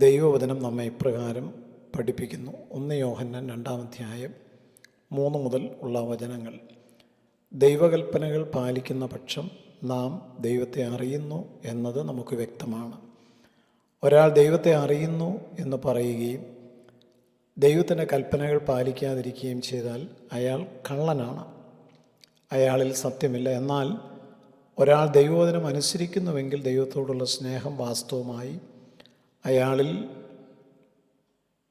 ദൈവവചനം നമ്മെ ഇപ്രകാരം പഠിപ്പിക്കുന്നു. 1 യോഹന്നാൻ 2-ാം അധ്യായം 3 മുതൽ ഉള്ള വചനങ്ങൾ. ദൈവകൽപ്പനകൾ പാലിക്കുന്ന പക്ഷം നാം ദൈവത്തെ അറിയുന്നു എന്നത് നമുക്ക് വ്യക്തമാണ്. ഒരാൾ ദൈവത്തെ അറിയുന്നു എന്ന് പറയുകയും ദൈവത്തിൻ്റെ കൽപ്പനകൾ പാലിക്കാതിരിക്കുകയും ചെയ്താൽ അയാൾ കള്ളനാണ്, അയാളിൽ സത്യമില്ല. എന്നാൽ ഒരാൾ ദൈവവചനം അനുസരിക്കുന്നുവെങ്കിൽ ദൈവത്തോടുള്ള സ്നേഹം വാസ്തവമായി അയാളിൽ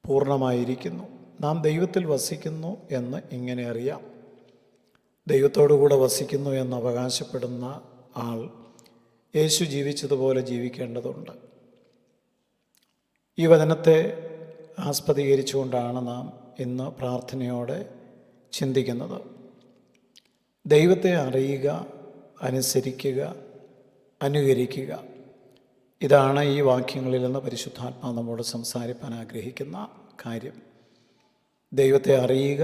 പൂർണ്ണമായിരിക്കുന്നു. നാം ദൈവത്തിൽ വസിക്കുന്നു എന്ന് ഇങ്ങനെ അറിയാം. ദൈവത്തോടുകൂടെ വസിക്കുന്നു എന്ന് അവകാശപ്പെടുന്ന ആൾ യേശു ജീവിച്ചതുപോലെ ജീവിക്കേണ്ടതുണ്ട്. ഈ വചനത്തെ ആസ്പദീകരിച്ചുകൊണ്ടാണ് നാം ഇന്ന് പ്രാർത്ഥനയോടെ ചിന്തിക്കുന്നത്. ദൈവത്തെ അറിയുക, അനുസരിക്കുക, അനുകരിക്കുക. ഇതാണ് ഈ വാക്യങ്ങളിൽ നിന്ന് പരിശുദ്ധാത്മാവ് നമ്മോട് സംസാരിപ്പാൻ ആഗ്രഹിക്കുന്ന കാര്യം. ദൈവത്തെ അറിയുക,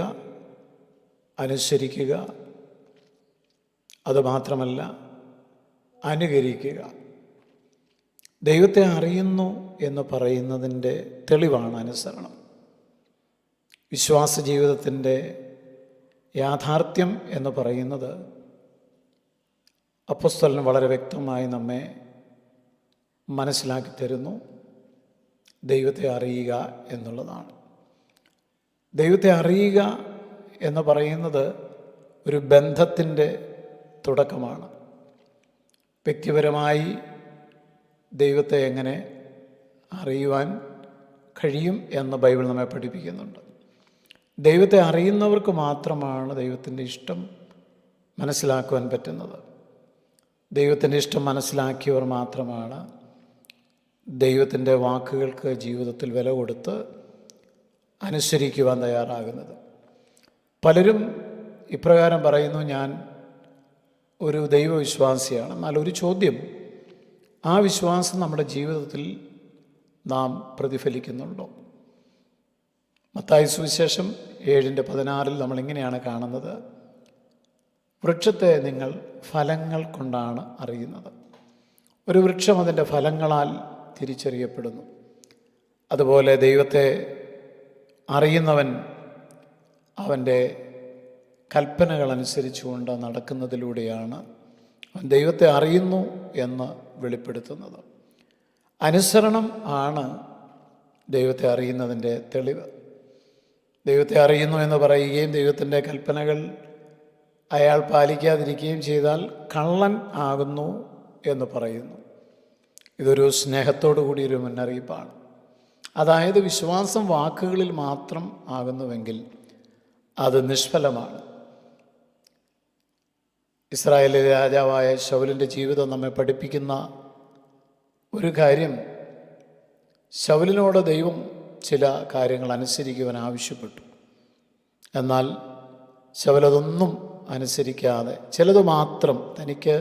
അനുസരിക്കുക, അതുമാത്രമല്ല അനുകരിക്കുക. ദൈവത്തെ അറിയുന്നു എന്ന് പറയുന്നതിൻ്റെ തെളിവാണ് അനുസരണം. വിശ്വാസ ജീവിതത്തിൻ്റെ യാഥാർത്ഥ്യം എന്ന് പറയുന്നത് അപ്പോസ്തലൻ വളരെ വ്യക്തമായി നമ്മെ മനസ്സിലാക്കി തരുന്നു. ദൈവത്തെ അറിയുക എന്നുള്ളതാണ്. ദൈവത്തെ അറിയുക എന്ന് പറയുന്നത് ഒരു ബന്ധത്തിൻ്റെ തുടക്കമാണ്. വ്യക്തിപരമായി ദൈവത്തെ എങ്ങനെ അറിയുവാൻ കഴിയും എന്ന് ബൈബിൾ നമ്മെ പഠിപ്പിക്കുന്നുണ്ട്. ദൈവത്തെ അറിയുന്നവർക്ക് മാത്രമാണ് ദൈവത്തിൻ്റെ ഇഷ്ടം മനസ്സിലാക്കുവാൻ പറ്റുന്നത്. ദൈവത്തിൻ്റെ ഇഷ്ടം മനസ്സിലാക്കിയവർ മാത്രമാണ് ദൈവത്തിൻ്റെ വാക്കുകൾക്ക് ജീവിതത്തിൽ വില കൊടുത്ത് അനുസരിക്കുവാൻ തയ്യാറാകുന്നത്. പലരും ഇപ്രകാരം പറയുന്നു, ഞാൻ ഒരു ദൈവവിശ്വാസിയാണ്. എന്നാൽ ഒരു ചോദ്യം, ആ വിശ്വാസം നമ്മുടെ ജീവിതത്തിൽ നാം പ്രതിഫലിക്കുന്നുണ്ടോ? മത്തായി സുവിശേഷം 7:16 നമ്മളിങ്ങനെയാണ് കാണുന്നത്, വൃക്ഷത്തെ നിങ്ങൾ ഫലങ്ങൾ കൊണ്ടാണ് അറിയുന്നത്. ഒരു വൃക്ഷം അതിൻ്റെ ഫലങ്ങളാൽ തിരിച്ചറിയപ്പെടുന്നു. അതുപോലെ ദൈവത്തെ അറിയുന്നവൻ അവൻ്റെ കൽപ്പനകൾ അനുസരിച്ചുകൊണ്ട് നടക്കുന്നതിലൂടെയാണ് അവൻ ദൈവത്തെ അറിയുന്നു എന്ന് വെളിപ്പെടുത്തുന്നത്. അനുസരണം ആണ് ദൈവത്തെ അറിയുന്നതിൻ്റെ തെളിവ്. ദൈവത്തെ അറിയുന്നു എന്ന് പറയുകയും ദൈവത്തിൻ്റെ കൽപ്പനകൾ അയാൾ പാലിക്കാതിരിക്കുകയും ചെയ്താൽ കള്ളൻ ആകുന്നു എന്ന് പറയുന്നു. ഇതൊരു സ്നേഹത്തോടു കൂടിയൊരു മുന്നറിയിപ്പാണ്. അതായത് വിശ്വാസം വാക്കുകളിൽ മാത്രം ആകുന്നുവെങ്കിൽ അത് നിഷ്ഫലമാണ്. ഇസ്രായേലിലെ രാജാവായ ശൗലിൻ്റെ ജീവിതം നമ്മെ പഠിപ്പിക്കുന്ന ഒരു കാര്യം, ശൗലിനോട് ദൈവം ചില കാര്യങ്ങൾ അനുസരിക്കുവാൻ ആവശ്യപ്പെട്ടു. എന്നാൽ ശൗലതൊന്നും അനുസരിക്കാതെ ചിലത് മാത്രം, തനിക്ക്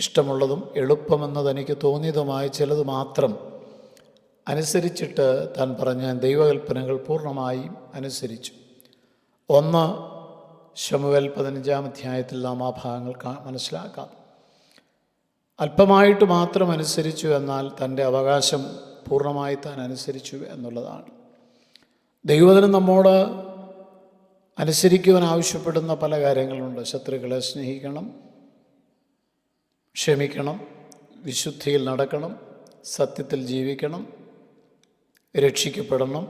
ഇഷ്ടമുള്ളതും എളുപ്പമെന്ന് തനിക്ക് തോന്നിയതുമായ ചിലത് മാത്രം അനുസരിച്ചിട്ട് താൻ പറഞ്ഞ ദൈവകൽപ്പനകൾ പൂർണ്ണമായും അനുസരിച്ചു. 1 ശമൂവേൽ 15-ാം അധ്യായത്തിൽ നാം ആ ഭാഗങ്ങൾ മനസ്സിലാക്കാം. അല്പമായിട്ട് മാത്രം അനുസരിച്ചു, എന്നാൽ തൻ്റെ അവകാശം പൂർണ്ണമായി താൻ അനുസരിച്ചു എന്നുള്ളതാണ്. ദൈവവചനം നമ്മോട് അനുസരിക്കുവാൻ ആവശ്യപ്പെടുന്ന പല കാര്യങ്ങളുണ്ട്. ശത്രുക്കളെ സ്നേഹിക്കണം, ക്ഷമിക്കണം, വിശുദ്ധിയിൽ നടക്കണം, സത്യത്തിൽ ജീവിക്കണം, രക്ഷിക്കപ്പെടണം,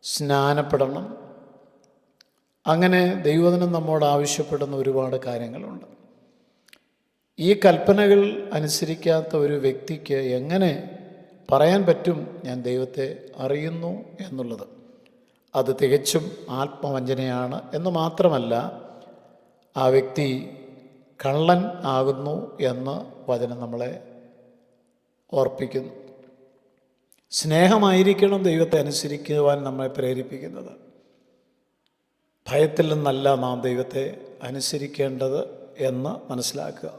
സ്നാനപ്പെടണം. അങ്ങനെ ദൈവവചനം നമ്മോട് ആവശ്യപ്പെടുന്ന ഒരുപാട് കാര്യങ്ങളുണ്ട്. ഈ കൽപ്പനകൾ അനുസരിക്കാത്ത ഒരു വ്യക്തിക്ക് എങ്ങനെ പറയാൻ പറ്റും ഞാൻ ദൈവത്തെ അറിയുന്നു എന്നുള്ളത്? അത് തികച്ചും ആത്മവഞ്ചനയാണ്. എന്ന് മാത്രമല്ല, ആ വ്യക്തി കള്ളൻ ആകുന്നു എന്ന് വചനം നമ്മളെ ഓർപ്പിക്കുന്നു. സ്നേഹമായിരിക്കണം ദൈവത്തെ അനുസരിക്കുവാൻ നമ്മെ പ്രേരിപ്പിക്കുന്നത്. ഭയത്തിൽ നിന്നല്ല നാം ദൈവത്തെ അനുസരിക്കേണ്ടത് എന്ന് മനസ്സിലാക്കുക.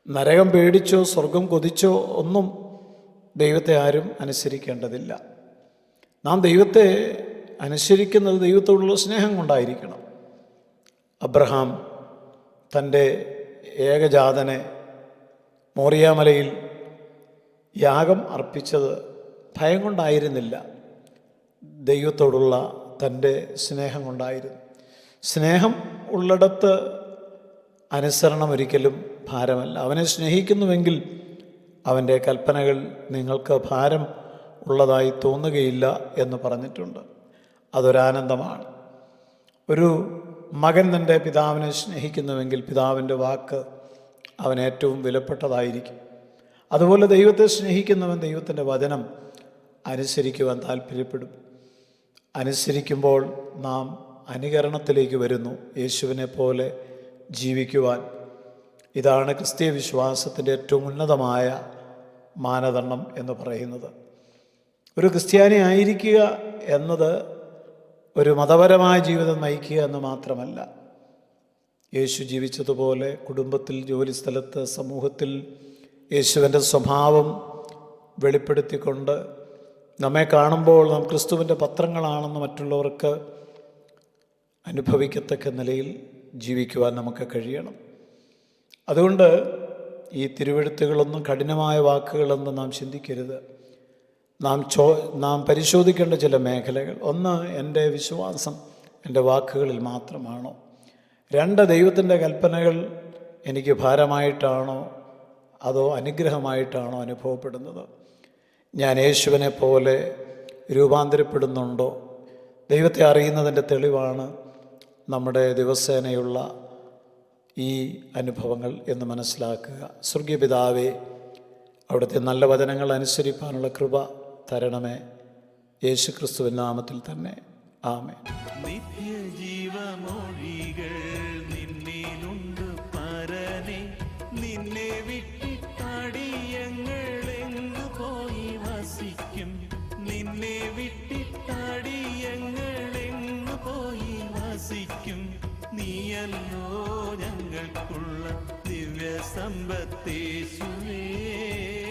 നരകം പേടിച്ചോ സ്വർഗം കൊതിച്ചോ ഒന്നും ദൈവത്തെ ആരും അനുസരിക്കേണ്ടതില്ല. നാം ദൈവത്തെ അനുസരിക്കുന്നത് ദൈവത്തോടുള്ള സ്നേഹം കൊണ്ടായിരിക്കണം. അബ്രഹാം തൻ്റെ ഏകജാതനെ മോറിയാമലയിൽ യാഗം അർപ്പിച്ചത് ഭയം കൊണ്ടായിരുന്നില്ല, ദൈവത്തോടുള്ള തൻ്റെ സ്നേഹം കൊണ്ടായിരുന്നു. സ്നേഹം ഉള്ളിടത്ത് അനുസരണം ഒരിക്കലും ഭാരമല്ല. അവനെ സ്നേഹിക്കുന്നുവെങ്കിൽ അവൻ്റെ കൽപ്പനകൾ നിങ്ങൾക്ക് ഭാരം ഉള്ളതായി തോന്നുകയില്ല എന്ന് പറഞ്ഞിട്ടുണ്ട്. അതൊരാനന്ദമാണ്. ഒരു മകൻ തൻ്റെ പിതാവിനെ സ്നേഹിക്കുന്നുവെങ്കിൽ പിതാവിൻ്റെ വാക്ക് അവൻ ഏറ്റവും വിലപ്പെട്ടതായിരിക്കും. അതുപോലെ ദൈവത്തെ സ്നേഹിക്കുന്നവൻ ദൈവത്തിൻ്റെ വചനം അനുസരിക്കുവാൻ താല്പര്യപ്പെടും. അനുസരിക്കുമ്പോൾ നാം അനുകരണത്തിലേക്ക് വരുന്നു, യേശുവിനെ പോലെ ജീവിക്കുവാൻ. ഇതാണ് ക്രിസ്തീയ വിശ്വാസത്തിൻ്റെ ഏറ്റവും ഉന്നതമായ മാനദണ്ഡം എന്ന് പറയുന്നത്. ഒരു ക്രിസ്ത്യാനി ആയിരിക്കുക എന്നത് ഒരു മതപരമായ ജീവിതം നയിക്കുക എന്ന് മാത്രമല്ല. യേശു ജീവിച്ചതുപോലെ കുടുംബത്തിൽ, ജോലിസ്ഥലത്ത്, സമൂഹത്തിൽ യേശുവിൻ്റെ സ്വഭാവം വെളിപ്പെടുത്തിക്കൊണ്ട് നമ്മെ കാണുമ്പോൾ നാം ക്രിസ്തുവിൻ്റെ പത്രങ്ങളാണെന്ന് മറ്റുള്ളവർക്ക് അനുഭവിക്കത്തക്ക നിലയിൽ ജീവിക്കുവാൻ നമുക്ക് കഴിയണം. അതുകൊണ്ട് ഈ തിരുവെഴുത്തുകളൊന്നും കഠിനമായ വാക്കുകളെന്ന് നാം ചിന്തിക്കരുത്. നാം പരിശോധിക്കേണ്ട ചില മേഖലകൾ: ഒന്ന്, എൻ്റെ വിശ്വാസം എൻ്റെ വാക്കുകളിൽ മാത്രമാണോ? രണ്ട്, ദൈവത്തിൻ്റെ കൽപ്പനകൾ എനിക്ക് ഭാരമായിട്ടാണോ അതോ അനുഗ്രഹമായിട്ടാണോ അനുഭവപ്പെടുന്നത്? ഞാൻ യേശുവിനെ പോലെ രൂപാന്തരപ്പെടുന്നുണ്ടോ? ദൈവത്തെ അറിയുന്നതിൻ്റെ തെളിവാണ് നമ്മുടെ ദിവസേനയുള്ള ഈ അനുഭവങ്ങൾ എന്ന് മനസ്സിലാക്കുക. സ്വർഗീയ പിതാവേ, അവിടുത്തെ നല്ല വചനങ്ങൾ അനുസരിപ്പാനുള്ള കൃപ തരണമേ. യേശു ക്രിസ്തുവിൻ നാമത്തിൽ തന്നെ, ആമേൻ. നിത്യജീവമൊഴികൾ നിന്നിലുണ്ട് പരനെ, നിന്നെ വിട്ടിട്ടാടിയങ്ങളെങ്ങു പോയി വസിക്കും, നിന്നെ വിട്ടിട്ടാടിയങ്ങളെങ്ങു പോയി വസിക്കും. നീയല്ലോ ഞങ്ങൾക്കുള്ള ദിവ്യ സമ്പത്തേശുവേ.